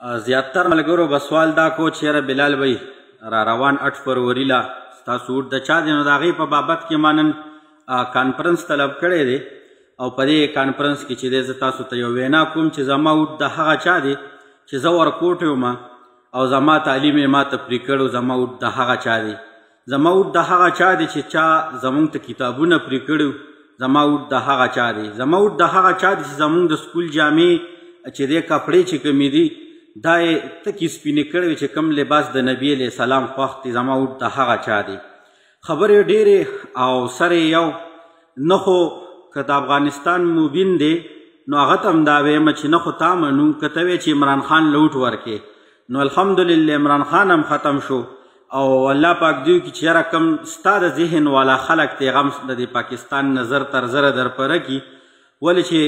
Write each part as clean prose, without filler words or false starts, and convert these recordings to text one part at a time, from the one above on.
زیاتر ملګرو به سوال دا کو چې یاره بلال بھائی را روان 8 فروری لا ستاسو اوټ د چا دی نو د هغې په بابت کې ما نن کانفرنس طلب کړی دی او په دې کانفرنس کې چې دی زه تاسو ته یو وینا کوم چې زما اوټ د هغه چا دی چې زه ورکوټ یم او زما تعلیم یې ما ته پرې کړو. زما اوټ د هغه چا دی زما اوټ د هغه چا دی چې چا زمونږ ته کتابونه پرې کړي. زما اوټ د هغه چا دی زما اوټ د هغه چا دی چې زمونږ د سکول جامې چې دی کپړې چې کومې دي دا یې تکې سپینې کړې وي چې کوم لباس د نبي علیه السلام خوښ دی. زما اوټ د هغه چا دی. خبرې ډېرې او سر یو نه خو که د افغانستان مبین دی نو هغه ته هم دا ویم چې نه خو تا منو که ته وی چې عمران خان له اوټ ورکې نو الحمدلله عمران خان هم ختم شو او الله پاک دیو کې چې یاره کوم ستا د ذهن والا خلک دی هغه هم د پاکستان نظر تر زره در پره کړي ولې چې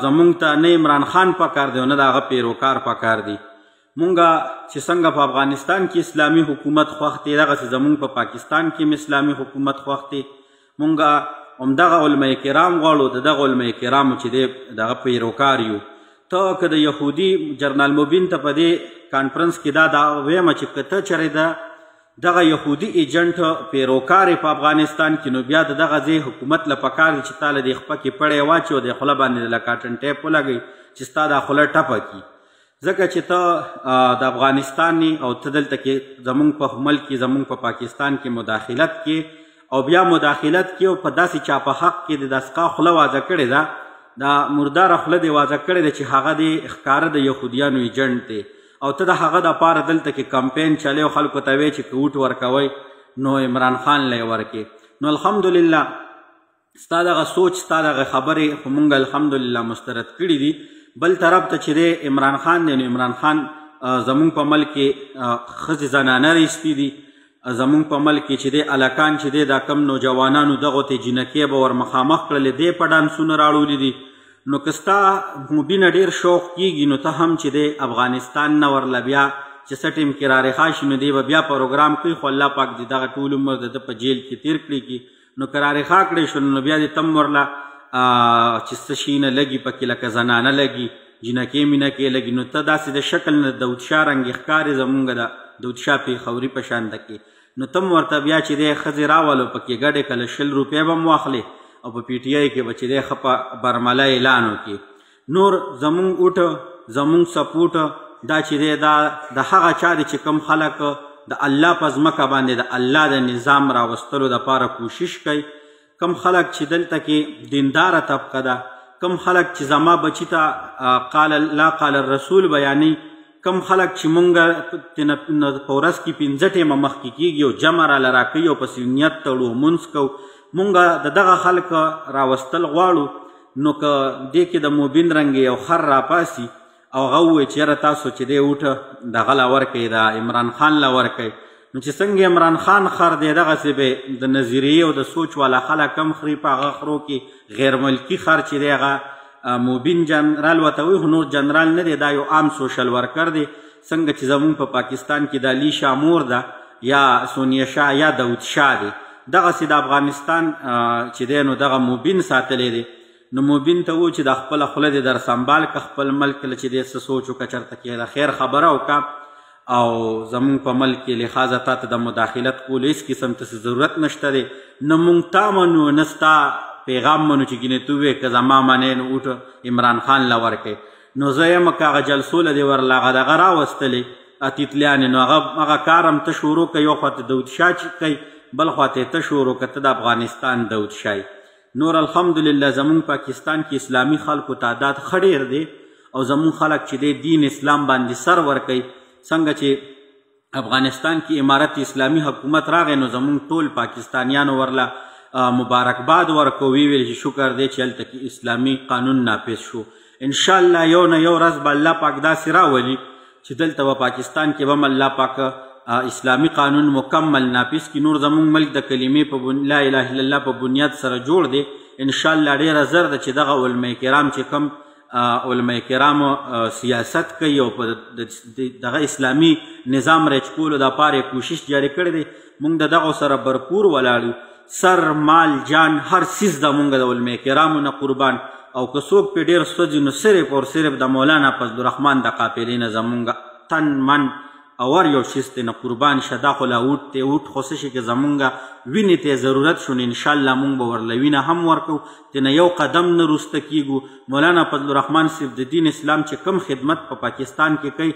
زمونږ ته نه عمران خان پکار دی او نه د هغه پیروکار پکار دی. مونږه چې څنګه په افغانستان کې اسلامي حکومت خوښ دی دغسې زمونږ په پاکستان کې هم اسلامي حکومت خوښ دی. مونږه همدغه علماء کرام غواړو د دغه علماء کرامو چې دی دغه پیروکار یو. ته که د یهودي جرنال مبین ته په دې کانفرنس کې دا ویمه چې که ته چېرې دغه یهودي ایجنټ پیروکار په افغانستان کې نو بیا د دغه ځای حکومت له پکار دی چې تا له دې خپه کې پړی واچي او د خوله باندې له کاټن ټیپ ولګوي چې ستا دا خوله ټپه کړي. ځکه چې ته د افغانستان او ته دلته کې زمونږ په ملک کې زمونږ په پاکستان کې مداخلت کې او بیا مداخلت کې او په داسې چا په حق کې د دسقا خوله واضح کړې ده دا مرداره خوله دې واضح کړې ده چې هغه د ښکاره د یهودیانو ایجنټ دی او ته د هغه دپاره دلته کې کمپین چلی او خلکو ته وی چې که اوټ ورکوئ نو عمران خان له یې ورکې. نو الحمدلله ستا دغه سوچ ستا دغه خبرې خو مونږ الحمدلله مسترد کړي دي. بل طرف ته چې دی عمران خان دی نو عمران خان زمونږ په ملک کې ښځې زنانه ایستي دي. زمونږ په ملک کې چې دی الکان چې دی دا کم نوجوانانو دغو ته جینکې به ور مخامخ کړلې دی په ډانسونه راوړلي دي. نو که ستا مبینه ډېر شوق کېږي نو ته هم چې دی افغانستان نه ورله بیا چې څه ټیم کې رارخا شي نو دی به بیا پروګرام کوي خو الله پاک دې دغه ټول عمر د ده په جیل کې تیر کړي کي نو که رارخا کړی شو نو بیا دې تم ورله چې څه شي نه لګي پکې لکه زنانه لګي جینکې مینکې لګي نو ته داسې د شکل نه د داودشاه رنګې ښکارې زمونږ د داودشاه پېښوري په شانته کې نو تم ورته بیا چې دی ښځې راولو پکې ګډې کله 100 روپۍ به م واخلې او په پی ټی آی کې به چې دی ښه په برمله اعلان وکړي. نور زمونږ اوټ زمونږ سپوټ دا چې دی دا د هغه چا دی چې کوم خلک د الله په ځمکه باندې د الله د نظام راوستلو دپاره کوشش کوي. کم خلک چې دلته کې دینداره طبقه ده کم خلک چې زما بچي ته قال الله قال الرسول بیانوي کم خلک چې مونږ په ورځ کې 5 ټیمه مخکې کېږي او جمع راله راکوي او پسې نیت تړو مونځ کوو مونږ د دغه خلک راوستل غواړو نو که دې کې د مبین رنګ یو خر راپاسي او هغه ووایي چې یاره تاسو چې دی اوټه دغه له ورکوئ د عمران خان له ورکوئ نو چې څنګه عمران خان خر دی دغسې به د نظریې او د سوچ والا خلک هم خري په هغه خرو کې غیر ملکي خر چې دی هغه مبین جنرال ورته وایي خو نور جنرال نه دی دا یو عام سوشل ورکر دی څنګه چې زمونږ په پاکستان کې د لیشا مور ده یا سونیا شاه یا داود شاه دی دغسې د افغانستان چې دی نو دغه مبین ساتلی دی نو مبین ته و چې د خپله خوله دې در سنبال که خپل ملک کله چې دی څه سوچ وکړه چېرته کې د خیر خبره وکړه او زمونږ په ملک کې لحاظه تا ته د مداخلت کولو هېڅ قسم ته ضرورت نشته دی نه مونږ تا منو نه ستا پیغام منو چې ګینې تو وې که زما منې نو اوټ عمران خان له ورکوې نو زه یم که هغه جلسو له دې ورله هغه دغه راوستلې اتیتلیانې نو هغه کار هم ته شروع کوي یو خوا ته داودشاه چې کوي بل خواته ته شروع کته د افغانستان داودشاهي. نور الحمدلله زمون پاکستان کې اسلامي خلکو تعداد ښه ډېر دی او زمون خلک چې دی دین اسلام باندې سر ورکوي څنګه چې افغانستان کې امارت اسلامي حکومت راغی نو زمون ټول پاکستانیانو ورله مبارکباد ورکو ویل چې شکر دی چې هلته کې اسلامي قانون نافذ شو. انشاءالله یو نه یو ورځ به الله پاک داسې راولي چې دلته به پاکستان کې به هم الله پاک اسلامی قانون مکمل نافذ کی. نور زمونږ ملک د کلمې په لا اله الا الله په بنیاد سره جوړ دی انشاءالله ډېره زر ده چې دغه علماء کرام چې کوم علماء کرامو سیاست کوي او په دغه اسلامي نظام رچ کولو دپاره کوشش جاري کړی دی مونږ د دغو سره برپور ولاړ یو سر مال جان هر څیز د مونږ د علماء کرامو نه قربان او که څوک پې ډېر سوځي نو صرف او صرف د مولانا فضل الرحمن د قافلې نه زمونږ تن من اور یو شیز ته نه قربان شه. دا خو لا اوټ دی، اوټ خو څه شي که زمونږ وینې ته ضرورت شو نو انشاءالله مونږ به ورله وینه هم ورکو، ترنه یو قدم نه وروسته کیږو. مولانا فضل الرحمن صاحب د دین اسلام چې کم خدمت په پاکستان کې کوي،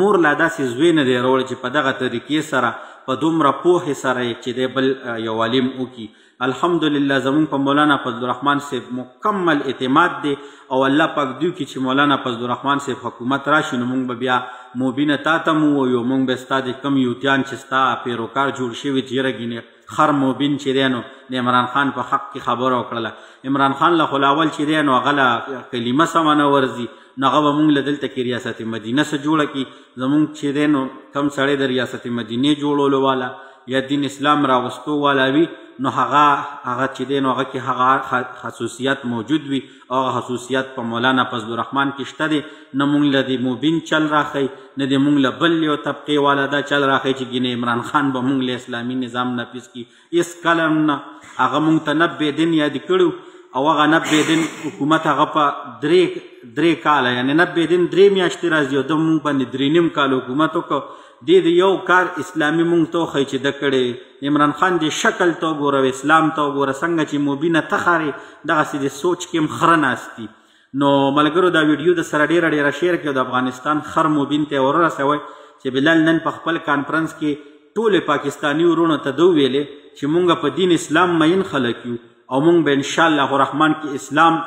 مور لا داسې زوی نه دی راوړی چې په دغه طریقې سره په دومره پوهې سره چې دی بل یو عالم وکړي. الحمدلله زمونږ په مولانا فضل الرحمن صاحب مکمل اعتماد دی او الله پاک دوی کې چې مولانا فضل الرحمن صاحب حکومت راشي نو مونږ به بیا موبینه تا ته مو ووایو، مونږ به ستا د کم یوتیان چې ستا پیروکار جوړ شوي چې یره ګینې خر موبین چې دی نو د عمران خان په حق کې خبره وکړله. عمران خان له خو اول چې دی نو هغه له کلمه سمه نه ورځي نو هغه به مونږ له دلته کې ریاست مدینه څه جوړه کړي. زمونږ چې دی نو کم سړی د ریاست مدینې جوړولو والا یا دین اسلام راوستو والا وي نو هغه چې دی نو هغه کې هغه خصوصیات موجود وي او هغه خصوصیات په مولانا فضل الرحمن کې شته دی. نه مونږ له د موبین چل راښی نه د مونږ له بل یو طبقې والا دا چل راښی چې ګینې عمران خان به مونږ له اسلامي نظام نافظ کړي. هېڅ کله نه هغه مونږ ته 90 دن یاد کړو او هغه 90 دن حکومت هغه په درې کاله یعنې 90 دن 3 میاشتې راځي او د مونږ باندې 3.5 کال حکومت وکړو. د یو کار اسلامي مونږ ته وښیي چې د کړی عمران خان د شکل ته وګوره، اسلام ته وګوره، څنګه چې مبینه تخارې دغسې د سوچ کې هم خره ناست دي. نو ملګرو دا ویډیو د سره ډېره شیر کړئ او د افغانستان خر مبین ته ورسوئ چې بلال نن په خپل کانفرنس کې ټولې پاکستاني ورونو ته ده وویلې چې مونږ په دین اسلام مین خلک یو او مونږ به انشاءالله الرحمن کې اسلام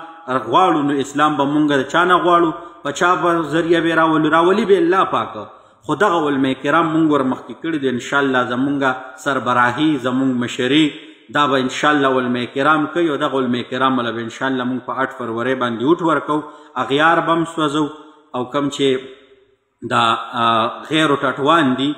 غواړو. نو اسلام به مونږ د چا نه غواړو، په چا په ذریعه به راولي به الله پاکه. خو دغه علما کرام مونږ ورمخکې کړي دي. انشاءالله زمونږ سربراهي زمونږ مشري دا به انشاءالله علما کرام کوي او دغه علما کرام له به انشاءالله مونږ په 8 فروری باندې اوټ ورکو، اغیار به هم سوځو او کم چې دا غیر ټټوان دي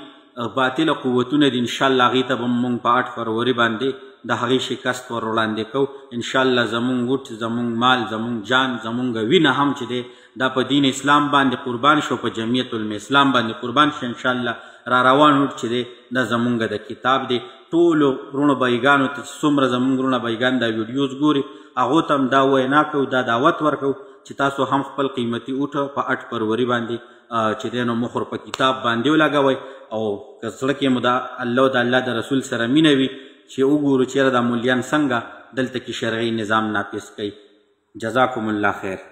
باطله قوتونه دي انشاءالله هغې ته به مونږ په 8 فروری باندې د هغې شکست ور وړاندې کوو. انشاءالله زمونږ وټ، زمونږ مال، زمونږ جان، زمونږ وینه هم چې دی دا په دین اسلام باندې قربان شو، په جمعیت الاسلام باندې قربان شو. انشاءالله را روان وټ چې دی دا زمونږ د کتاب دی. ټولو وروڼو بایګانو ته چې څومره زمونږ وروڼه بایګان دا ویډیوز ګوري هغو ته هم دا وینا کوو، دا دعوت ورکوو چې تاسو هم خپل قیمتي اوټه په 8 فروری باندې چې دی نو مخ په کتاب باندې ولګوئ او که زړه کې مو د الله او د الله د رسول سره مینه وي چې وګورو چېرې دا مولیان څنګه دلته کې شرعي نظام نافظ کوي. جزاکم الله خیر.